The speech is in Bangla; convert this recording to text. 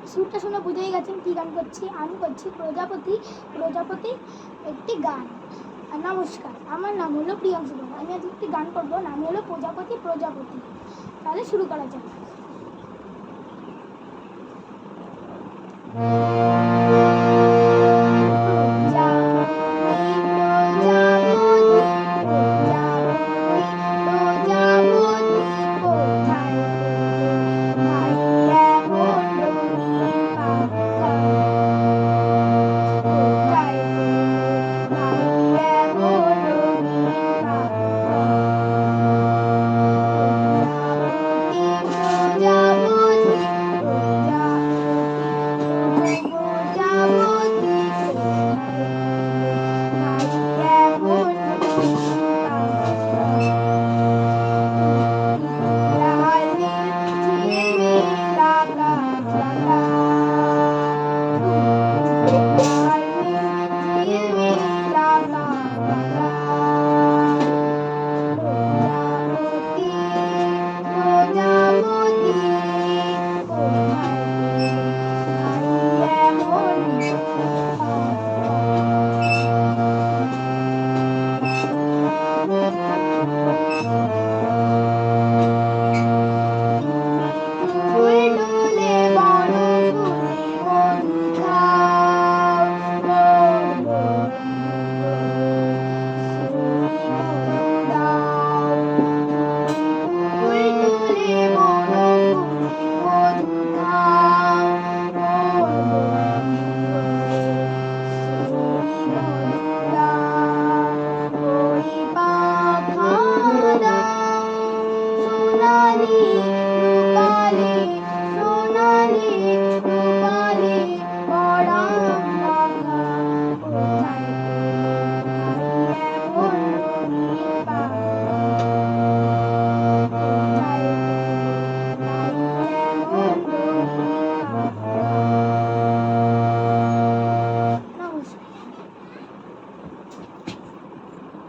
সুরটা শুনে বুঝেই গেছেন কী গান করছি। আমি করছি প্রজাপতি প্রজাপতি একটি গান। নমস্কার, আমার নাম হলো প্রিয়াংশু বাবু। আমি আজ একটি গান করবো, নাম হলো প্রজাপতি প্রজাপতি। তাহলে শুরু করা যাক।